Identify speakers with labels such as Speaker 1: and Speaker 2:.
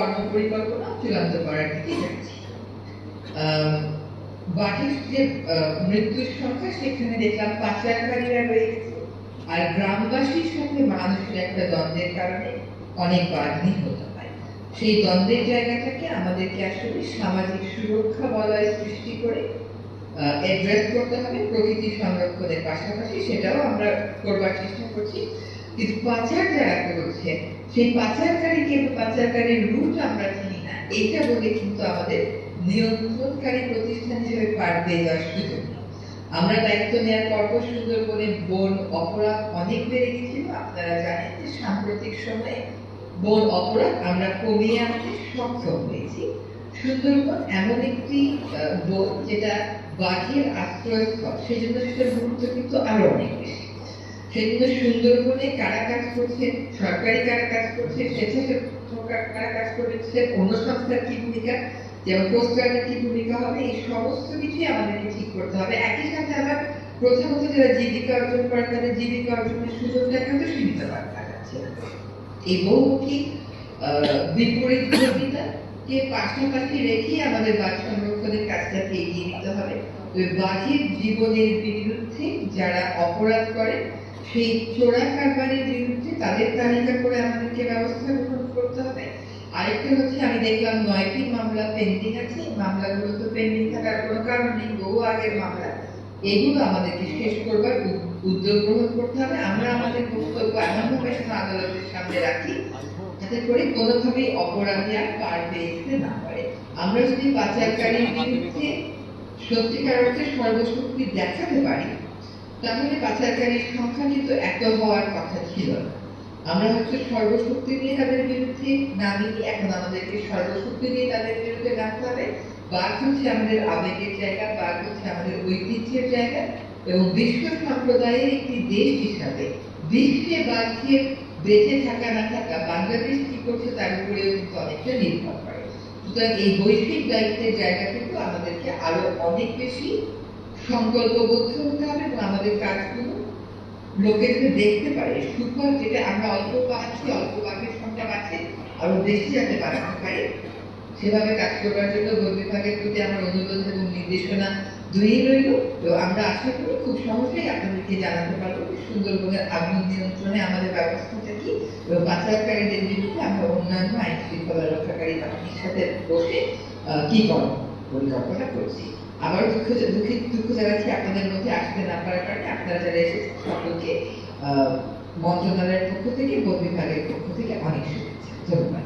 Speaker 1: কর্মপরিকল্পনা চূড়ান্ত করার দিকে যাচ্ছি। বাকির যে মৃত্যুর সংখ্যা সেখানে দেখলাম পাচারকারীরা রয়েছে, আর গ্রামবাসীর সাথে মানুষের একটা দ্বন্দ্বের কারণে অনেক বাঘ নিহত হয়। সেই দ্বন্দ্বের জায়গাটাকে আমাদেরকে আসলে সামাজিক সুরক্ষা বলয় সৃষ্টি করে অ্যাড্রেস করতে হবে। প্রকৃতি সংরক্ষণের পাশাপাশি সেটাও আমরা করবার চেষ্টা করছি, কিন্তু পাচার যারা করছে সেই পাচারকারীকে বা পাচারকারীর রুট আমরা চিনি না, এইটা বলে কিন্তু আমাদের নিয়ন্ত্রণকারী প্রতিষ্ঠান হিসেবে পার দিয়ে দেওয়ার সুযোগ নেই। আমরা দায়িত্ব নেওয়ার পরপর সুন্দরবনে বন অপরাধ অনেক বেড়ে গেছিল। আপনারা জানেন যে সাম্প্রতিক সময়ে বন অপরাধ আমরা কমিয়ে আনতে সক্ষম হয়েছি। সুন্দরবন এমন একটি বন যেটা বাঘের আশ্রয়স্থল, সেই জন্য সেটার গুরুত্ব কিন্তু আরো অনেক বেশি। সেজন্য সুন্দরবনে কারা কাজ করছে, সরকারি কারা কাজ করছে, স্বেচ্ছাসেবক কারা কাজ করছে, অন্য সংস্থার কি ভূমিকা, যেমন কোস্ট গার্ডের কি ভূমিকা হবে, এই সমস্ত কিছুই আমাদেরকে ঠিক করতে হবে। একই সাথে আবার প্রথমত যারা জীবিকা অর্জন করে তাদের জীবিকা অর্জনের সুযোগটা কিন্তু সীমিত রাখা যাচ্ছে। এই বহুমুখী বিপরীত কে পাশাপাশি রেখে আমাদের বাঘ সংরক্ষণের কাজটাকে এগিয়ে নিতে হবে। বাঘের জীবনের বিরুদ্ধে যারা অপরাধ করে সেই চোরা কারবারের বিরুদ্ধে তাদের তালিকা করে আমাদেরকে ব্যবস্থা গ্রহণ করতে হবে। আরেকটা হচ্ছে, আমি দেখলাম 9টি মামলা পেন্ডিং আছে। এই মামলাগুলো তো পেন্ডিং থাকার কোনো কারণ নেই, বহু আগের মামলা। এগুলো আমাদেরকে শেষ করবার উদ্যোগ গ্রহণ করতে হবে। আমরা আমাদের বক্তব্য এমনভাবে আদালতের সামনে রাখি যাতে করে কোনোভাবেই অপরাধী আর পার পেয়ে না পারে। আমরা যদি পাচারকারীর বিরুদ্ধে সত্যিকার অর্থে সর্বশক্তি দেখাতে পারি, তাহলে পাচারকারীর সংখ্যা কিন্তু এত হওয়ার কথা ছিল না। আমরা হচ্ছে সর্বশক্তি নিয়ে তাদের বিরুদ্ধে নামিনি, এখন আমাদেরকে সর্বশক্তি নিয়ে তাদের বিরুদ্ধে নামতে হবে। বাঘ হচ্ছে আমাদের আবেগের জায়গা, বাঘ হচ্ছে আমাদের ঐতিহ্যের জায়গা, এবং বিশ্ব সম্প্রদায়ের একটি দেশ হিসাবে বিশ্বে বাঘের বেঁচে থাকা না থাকা বাংলাদেশ কি করছে তার উপরেও কিন্তু অনেকটা নির্ভর করে। সুতরাং এই বৈশ্বিক দায়িত্বের জায়গা কিন্তু আমাদেরকে আরো অনেক বেশি সংকল্পবদ্ধ হতে হবে, এবং আমাদের কাজগুলো লোকেদের দেখতে পারে সুফল, যেটা আমরা অল্প পাচ্ছি, অল্প বাঘের সংখ্যা বাড়ছে, আরো বেশি যাতে বাড়াতে পারে সেভাবে কাজ করবার জন্য বন বিভাগের প্রতি আমার অনুরোধ এবং নির্দেশনা দুই রইল। তো আমরা আশা করি খুব সহজেই আপনাদেরকে জানাতে পারবো সুন্দরবনের আগুন নিয়ন্ত্রণে আমাদের ব্যবস্থাটা কি, এবং পাচারকারীদের বিরুদ্ধে আমরা অন্যান্য আইন শৃঙ্খলা রক্ষাকারী বাহিনীর সাথে বসে কি করার পরিকল্পনা করছি। আবার দুঃখ জানাচ্ছি আপনাদের মধ্যে আসতে না পারার কারণে। আপনারা যারা এসেছেন সকলকে মন্ত্রণালয়ের পক্ষ থেকে, বন বিভাগের পক্ষ থেকে অনেক শুভেচ্ছা। ধন্যবাদ।